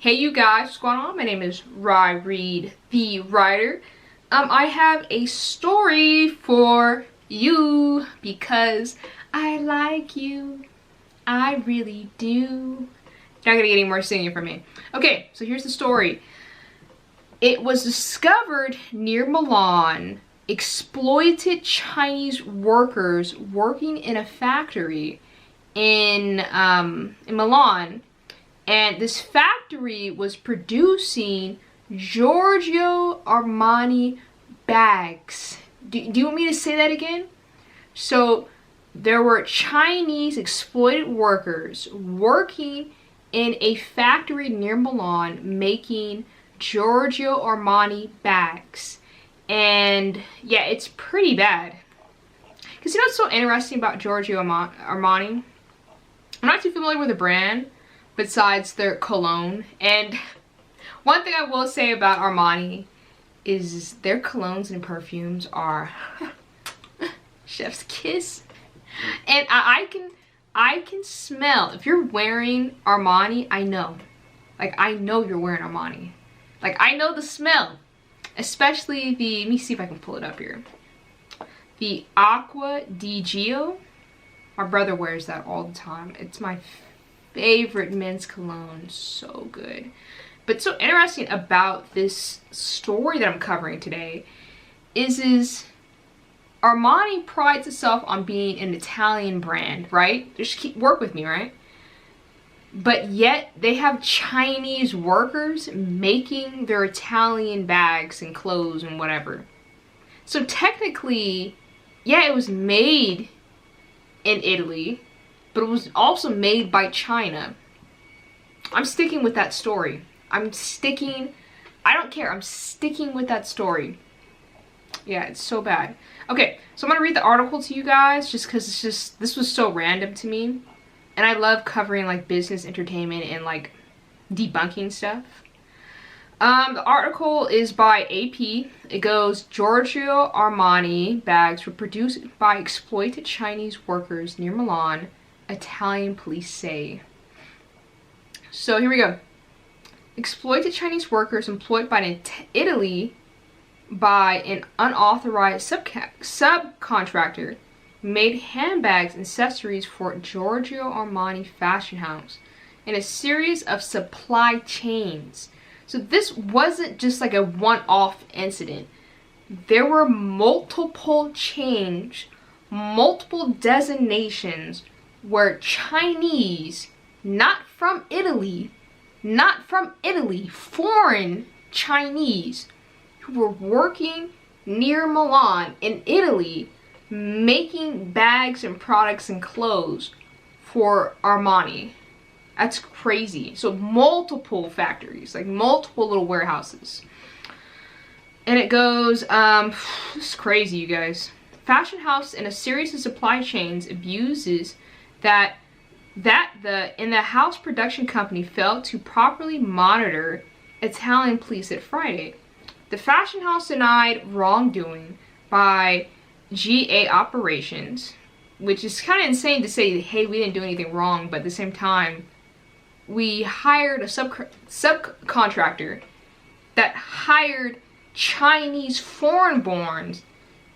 Hey you guys, what's going on? My name is Rye Reed, the writer. I have a story for you because I like you. I really do. Not gonna get any more singing from me. Okay, so here's the story. It was discovered near Milan, exploited Chinese workers working in a factory in Milan. And this factory was producing Giorgio Armani bags. Do you want me to say that again? So there were Chinese exploited workers working in a factory near Milan making Giorgio Armani bags. And yeah, it's pretty bad. Because you know what's so interesting about Giorgio Armani? I'm not too familiar with the brand besides their cologne. And one thing I will say about Armani is their colognes and perfumes are chef's kiss. And I can smell, if you're wearing Armani, I know. Like, I know you're wearing Armani. Like, I know the smell. Especially the, let me see if I can pull it up here. The Acqua di Gio. My brother wears that all the time. It's my favorite men's cologne. So good. But so interesting about this story that I'm covering today is Armani prides itself on being an Italian brand, right? Just work with me, right? But yet they have Chinese workers making their Italian bags and clothes and whatever. So technically, yeah, it was made in Italy, but it was also made by China. I'm sticking with that story. I don't care. I'm sticking with that story. Yeah, it's so bad. Okay, so I'm gonna read the article to you guys just because this was so random to me. And I love covering like business, entertainment, and like debunking stuff. The article is by AP. It goes, Giorgio Armani bags were produced by exploited Chinese workers near Milan, Italian police say. So here we go. Exploited Chinese workers employed by Italy by an unauthorized subcontractor made handbags and accessories for Giorgio Armani fashion house in a series of supply chains. So this wasn't just like a one-off incident. There were multiple chains, multiple designations where Chinese, not from Italy, foreign Chinese who were working near Milan in Italy making bags and products and clothes for Armani. That's crazy. So multiple factories, like multiple little warehouses. And it goes, this is crazy, you guys. Fashion house in a series of supply chains abuses that the house production company failed to properly monitor Italian police at Friday. The fashion house denied wrongdoing by GA operations, which is kind of insane to say, hey, we didn't do anything wrong, but at the same time, we hired a subcontractor that hired Chinese foreign-borns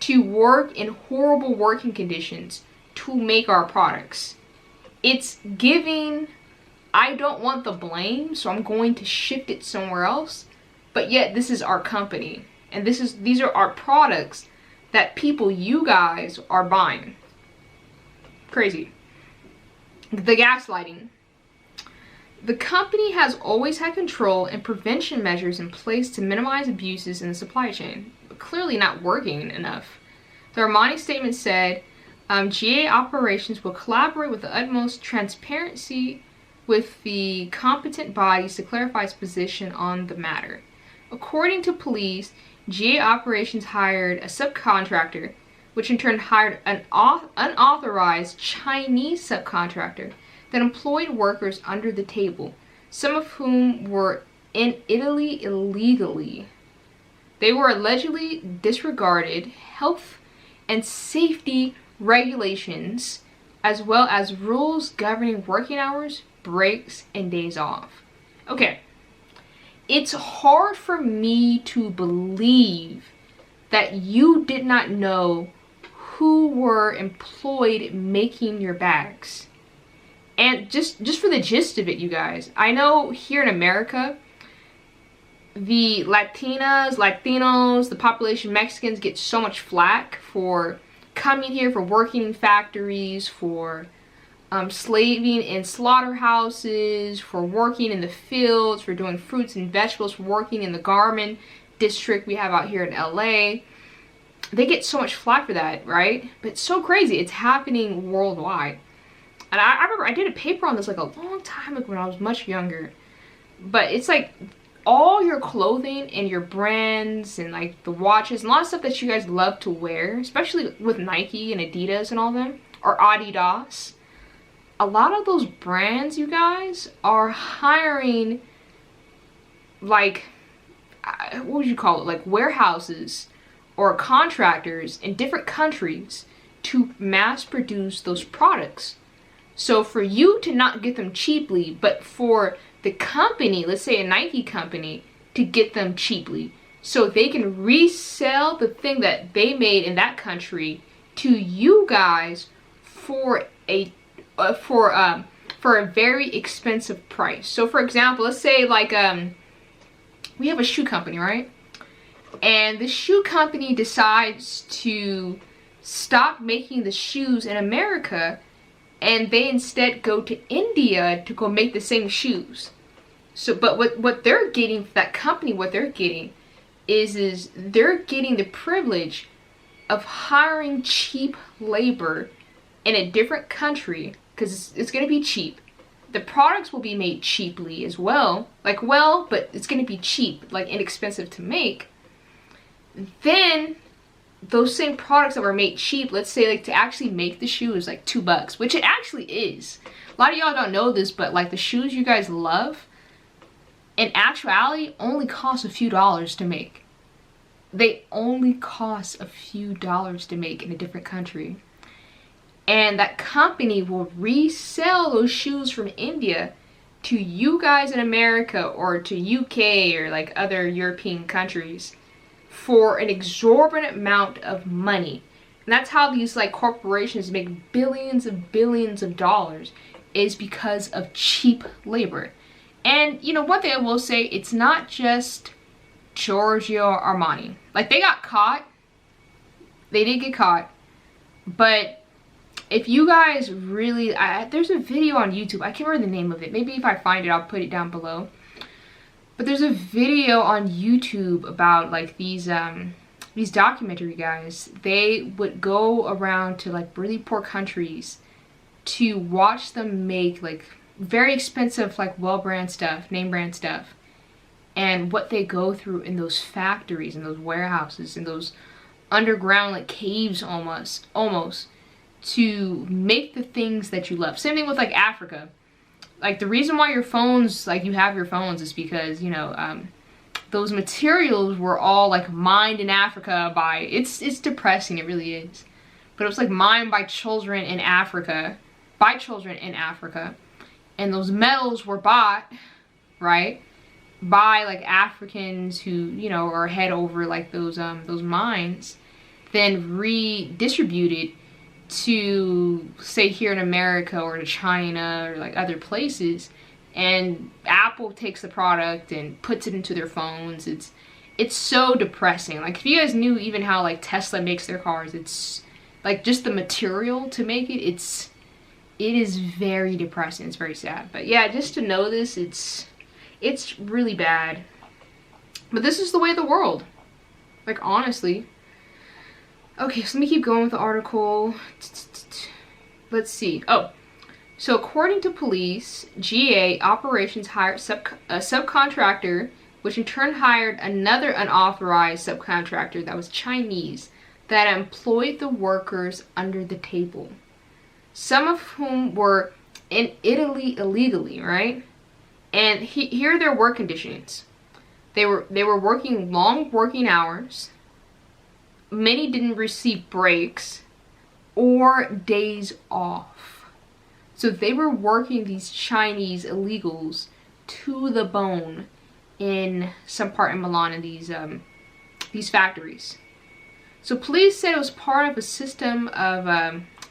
to work in horrible working conditions to make our products. It's giving, I don't want the blame, so I'm going to shift it somewhere else, but yet this is our company, and these are our products that people, you guys, are buying. Crazy. The gaslighting. The company has always had control and prevention measures in place to minimize abuses in the supply chain, but clearly not working enough. The Armani statement said, GA operations will collaborate with the utmost transparency with the competent bodies to clarify its position on the matter. According to police, GA operations hired a subcontractor, which in turn hired an unauthorized Chinese subcontractor that employed workers under the table, some of whom were in Italy illegally. They were allegedly disregarded health and safety regulations, as well as rules governing working hours, breaks, and days off. Okay, it's hard for me to believe that you did not know who were employed making your bags. And just for the gist of it, you guys, I know here in America, the Latinos, the population Mexicans get so much flack for coming here, for working in factories, for slaving in slaughterhouses, for working in the fields, for doing fruits and vegetables, for working in the garment district we have out here in LA. They get so much flack for that, right? But it's so crazy. It's happening worldwide. And I remember I did a paper on this like a long time ago when I was much younger. But it's like all your clothing and your brands and like the watches and a lot of stuff that you guys love to wear, especially with Nike and Adidas and all them, or Adidas. A lot of those brands, you guys, are hiring like, what would you call it? Like warehouses or contractors in different countries to mass produce those products. So for you to not get them cheaply, but for the company, let's say a Nike company, to get them cheaply so they can resell the thing that they made in that country to you guys for a very expensive price. So for example, let's say like we have a shoe company, right? And the shoe company decides to stop making the shoes in America, and they instead go to India to go make the same shoes. So, but what they're getting, that company, what they're getting is they're getting the privilege of hiring cheap labor in a different country because it's going to be cheap. The products will be made cheaply as well. Like, well, but it's going to be cheap, like inexpensive to make. Then those same products that were made cheap, let's say like to actually make the shoe is like $2, which it actually is. A lot of y'all don't know this, but like the shoes you guys love, in actuality, only cost a few dollars to make. They only cost a few dollars to make in a different country. And that company will resell those shoes from India to you guys in America or to UK or like other European countries for an exorbitant amount of money. And that's how these like corporations make billions of dollars, is because of cheap labor. And you know, one thing I will say, it's not just Giorgio Armani. Like, they got caught. They did get caught. But if you guys really, there's a video on YouTube. I can't remember the name of it. Maybe if I find it, I'll put it down below. But there's a video on YouTube about like these documentary guys. They would go around to like really poor countries to watch them make like very expensive, like well-brand stuff, name brand stuff, and what they go through in those factories, in those warehouses, in those underground like caves almost to make the things that you love. Same thing with like Africa. Like the reason why your phones, like you have your phones, is because, you know, those materials were all like mined in Africa by, it's depressing, it really is. But it was like mined by children in Africa, and those metals were bought, right, by like Africans who, you know, are head over like those mines, then redistributed to, say, here in America or to China or like other places, and Apple takes the product and puts it into their phones. It's so depressing. Like, if you guys knew even how like Tesla makes their cars, it's like just the material to make it, it is very depressing. It's very sad. But yeah, just to know this, it's really bad. But this is the way of the world, like, honestly. Okay, so let me keep going with the article. Let's see. Oh, so according to police, GA operations hired a subcontractor, which in turn hired another unauthorized subcontractor that was Chinese, that employed the workers under the table, some of whom were in Italy illegally, right? And here are their work conditions. They were working long working hours. Many didn't receive breaks or days off. So they were working these Chinese illegals to the bone in some part in Milan in these factories. So police said it was part of a system of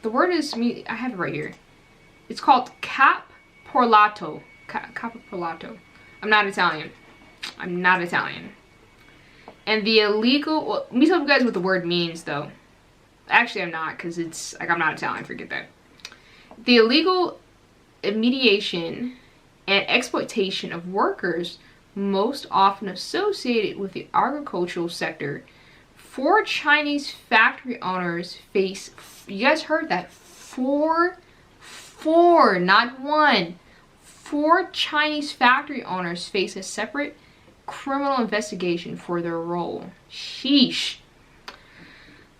the word is I have it right here. It's called caporalato. Caporalato. I'm not Italian. I'm not Italian. And the illegal, well, let me tell you guys what the word means though. Actually, I'm not, because it's like I'm not Italian, forget that. The illegal mediation and exploitation of workers, most often associated with the agricultural sector. 4 Chinese factory owners face, you guys heard that, four, not one. 4 Chinese factory owners face a separate criminal investigation for their role. Sheesh.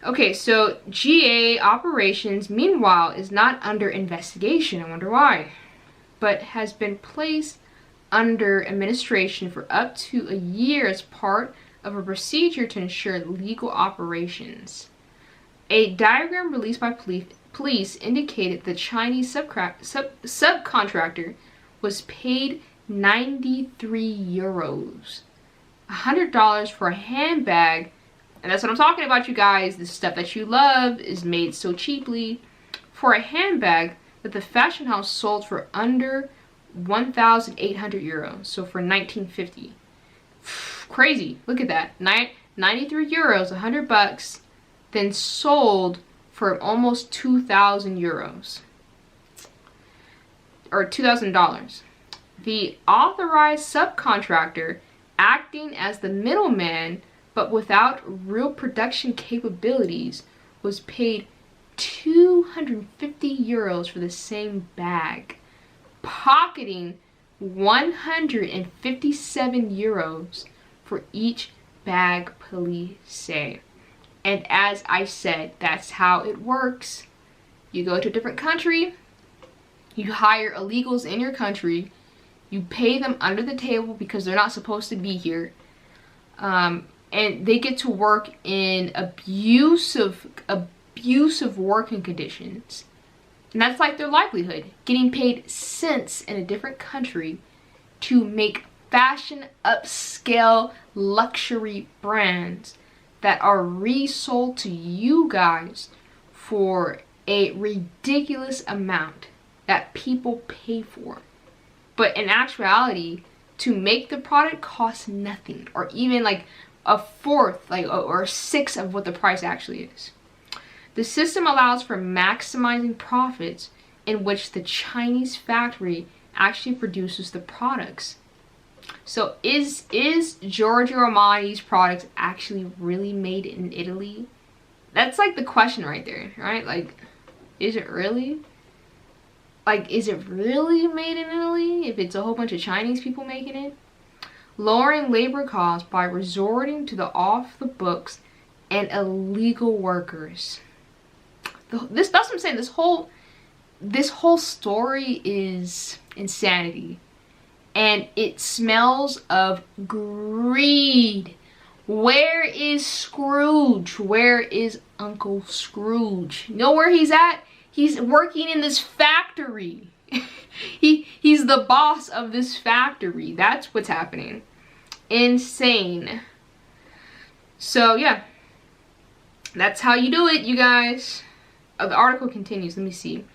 Okay, so GA operations, meanwhile, is not under investigation. I wonder why. But has been placed under administration for up to a year as part of a procedure to ensure legal operations. A diagram released by police indicated the Chinese subcontractor was paid 93 euros, $100 for a handbag. And that's what I'm talking about, you guys. The stuff that you love is made so cheaply. For a handbag that the fashion house sold for under 1,800 euros. So for 1950. Crazy. Look at that. 93 euros, 100 bucks. Then sold for almost 2,000 euros. Or $2,000. The authorized subcontractor, acting as the middleman but without real production capabilities, was paid 250 euros for the same bag, pocketing 157 euros for each bag, police say. And as I said, that's how it works. You go to a different country, you hire illegals in your country, you pay them under the table because they're not supposed to be here. And they get to work in abusive working conditions. And that's like their livelihood. Getting paid cents in a different country to make fashion upscale luxury brands that are resold to you guys for a ridiculous amount that people pay for. But in actuality, to make the product costs nothing, or even like a fourth, like, or a sixth of what the price actually is. The system allows for maximizing profits in which the Chinese factory actually produces the products. So is Giorgio Armani's products actually really made in Italy? That's like the question right there, right? Like, is it really? Like, is it really made in Italy if it's a whole bunch of Chinese people making it? Lowering labor costs by resorting to the off-the-books and illegal workers. That's what I'm saying. This whole story is insanity. And it smells of greed. Where is Scrooge? Where is Uncle Scrooge? You know where he's at? He's working in this factory. He's the boss of this factory. That's what's happening. Insane. So yeah, that's how you do it, you guys. The article continues. Let me see.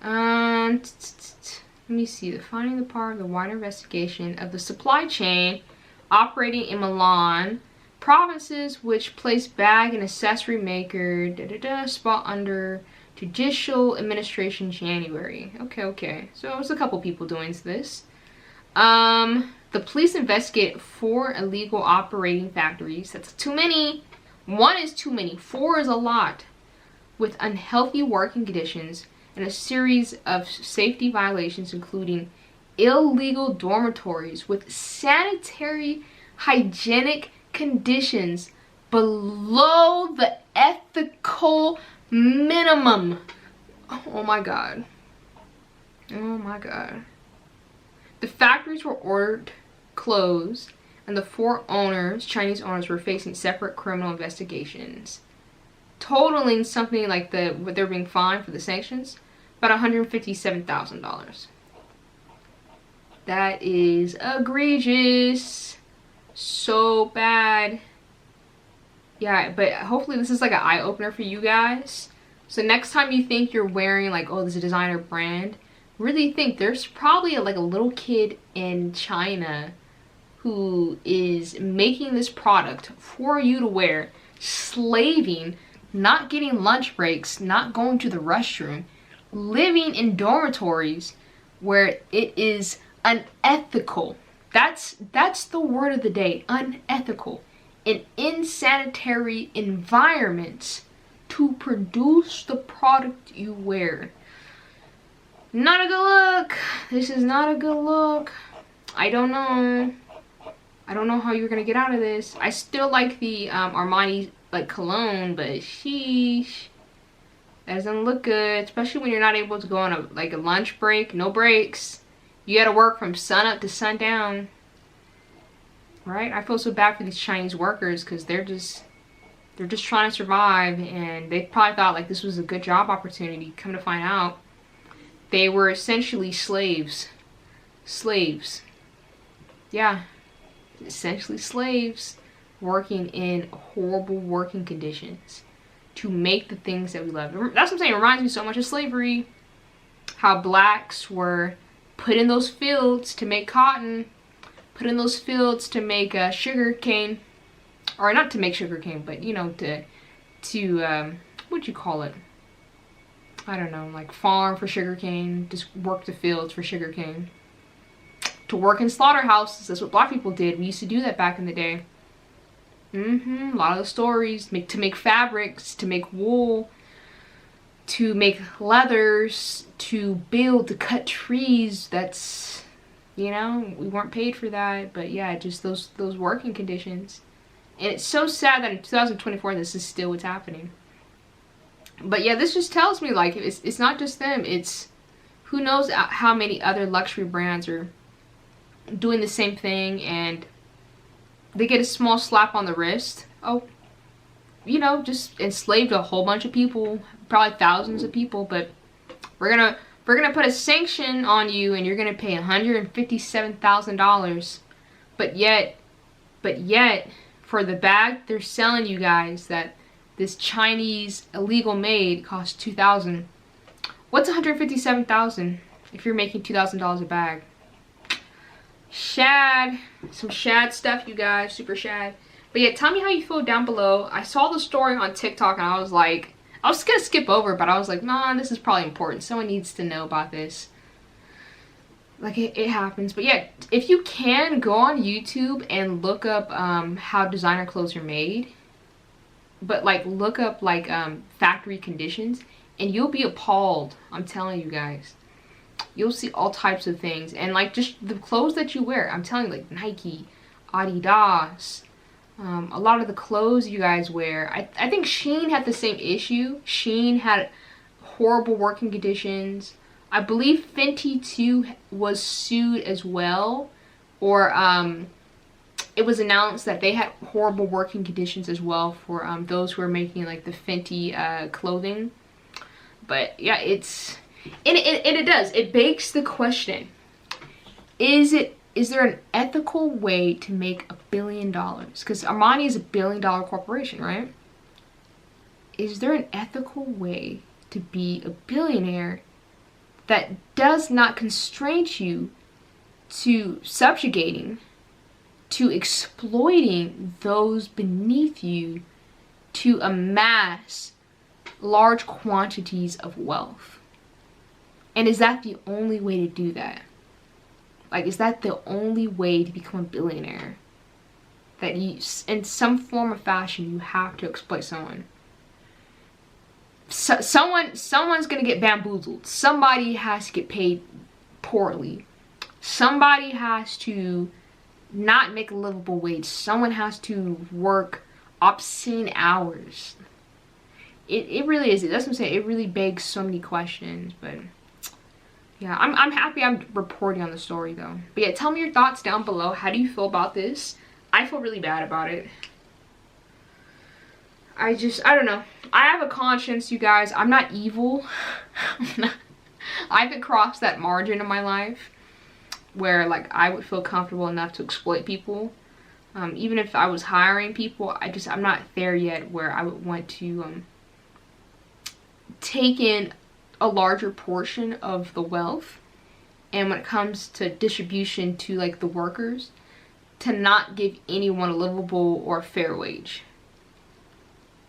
Let me see. Defining the part of the wider investigation of the supply chain operating in Milan provinces, which place bag and accessory maker spot under judicial administration January. Okay. So it's a couple people doing this. The police investigate 4 illegal operating factories. That's too many. 1 is too many. 4 is a lot. With unhealthy working conditions and a series of safety violations, including illegal dormitories with sanitary hygienic conditions below the ethical minimum. Oh my god. Oh my god. The factories were ordered closed, and the 4 owners, Chinese owners, were facing separate criminal investigations, totaling something like what they're being fined for the sanctions, about $157,000. That is egregious. So bad. Yeah, but hopefully this is like an eye-opener for you guys. So next time you think you're wearing like, oh, this is a designer brand, really think there's probably like a little kid in China who is making this product for you to wear, slaving, not getting lunch breaks, not going to the restroom, living in dormitories where it is unethical. That's the word of the day, unethical. In insanitary environments to produce the product you wear. Not a good look. This is not a good look. I don't know. I don't know how you're gonna get out of this. I still like the Armani like cologne, but sheesh, that doesn't look good. Especially when you're not able to go on a lunch break. No breaks. You gotta work from sun up to sundown. Right? I feel so bad for these Chinese workers because they're just trying to survive, and they probably thought like this was a good job opportunity. Come to find out, they were essentially slaves. Slaves. Yeah. Essentially slaves working in horrible working conditions to make the things that we love. That's what I'm saying. It reminds me so much of slavery. How blacks were put in those fields to make cotton, put in those fields to make sugar cane, or not to make sugar cane, but you know, to what'd you call it? I don't know, like farm for sugar cane, just work the fields for sugar cane. To work in slaughterhouses, that's what black people did. We used to do that back in the day. A lot of the stories, to make fabrics, to make wool, to make leathers, to build, to cut trees. That's, you know, we weren't paid for that, but yeah, just those working conditions. And it's so sad that in 2024 this is still what's happening. But yeah, this just tells me like it's not just them. It's who knows how many other luxury brands are doing the same thing, and they get a small slap on the wrist. Oh, you know, just enslaved a whole bunch of people, probably thousands of people, but we're gonna put a sanction on you and you're gonna pay $157,000. But yet for the bag they're selling you guys that this Chinese illegal made costs $2,000. What's $157,000 if you're making $2,000 a bag? Shad. Some shad stuff, you guys. Super shad. But yeah, tell me how you feel down below. I saw the story on TikTok and I was like, I was gonna skip over, but I was like, nah, this is probably important. Someone needs to know about this. Like, it happens. But yeah, if you can, go on YouTube and look up how designer clothes are made. But like, look up like factory conditions and you'll be appalled. I'm telling you guys. You'll see all types of things, and like just the clothes that you wear, I'm telling you, like Nike, Adidas, a lot of the clothes you guys wear. I think Shein had the same issue. Shein had horrible working conditions. I believe Fenty too was sued as well, or it was announced that they had horrible working conditions as well for those who are making like the Fenty clothing. But yeah, it begs the question, is there an ethical way to make $1 billion? Because Armani is $1 billion corporation, right? Is there an ethical way to be a billionaire that does not constrain you to subjugating, to exploiting those beneath you to amass large quantities of wealth? And is that the only way to do that? Like, is that the only way to become a billionaire? That you, in some form or fashion, you have to exploit someone. Someone's gonna get bamboozled. Somebody has to get paid poorly. Somebody has to not make a livable wage. Someone has to work obscene hours. It really is. That's what I'm saying. It really begs so many questions, but yeah, I'm happy I'm reporting on the story though. But yeah, tell me your thoughts down below. How do you feel about this? I feel really bad about it. I don't know. I have a conscience, you guys. I'm not evil. I haven't crossed that margin in my life where like I would feel comfortable enough to exploit people. Even if I was hiring people, I'm not there yet where I would want to take in a larger portion of the wealth. And when it comes to distribution to like the workers, to not give anyone a livable or fair wage.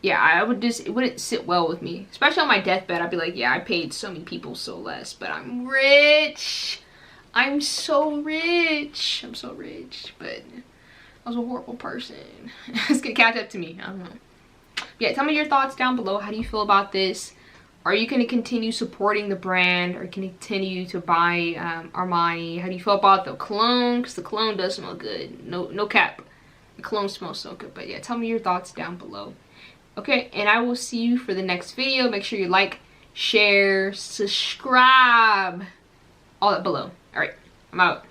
Yeah, it wouldn't sit well with me. Especially on my deathbed, I'd be like, yeah, I paid so many people so less, but I'm rich. I'm so rich. I'm so rich, but I was a horrible person. It's gonna catch up to me. I don't know. Yeah, tell me your thoughts down below. How do you feel about this? Are you going to continue supporting the brand or continue to buy Armani? How do you feel about the cologne? Because the cologne does smell good. No cap. The cologne smells so good. But yeah, tell me your thoughts down below. Okay, and I will see you for the next video. Make sure you like, share, subscribe. All that below. Alright, I'm out.